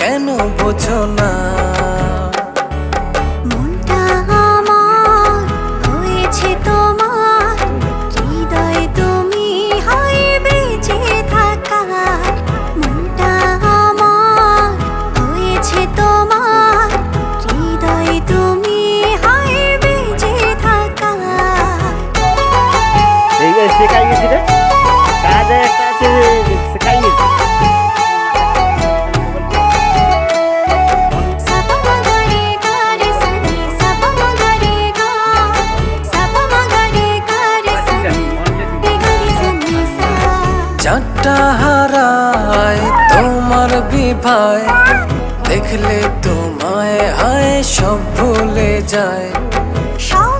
কেন বোঝো না? মনটা আমার হয়েছে তোমার, হৃদয় তুমি হয় বেঁচে থাকার। মনটা আমার হয়েছে তোমার, হৃদয় তুমি হয় বেঁচে থাকার। এই যে শেখাই গেছি রে, কাজে একটা আছে শেখাই গেছি। চারটা হারায় তোমার বিভায়, দেখলে তোমায় হায় সব ভুলে যায়। সব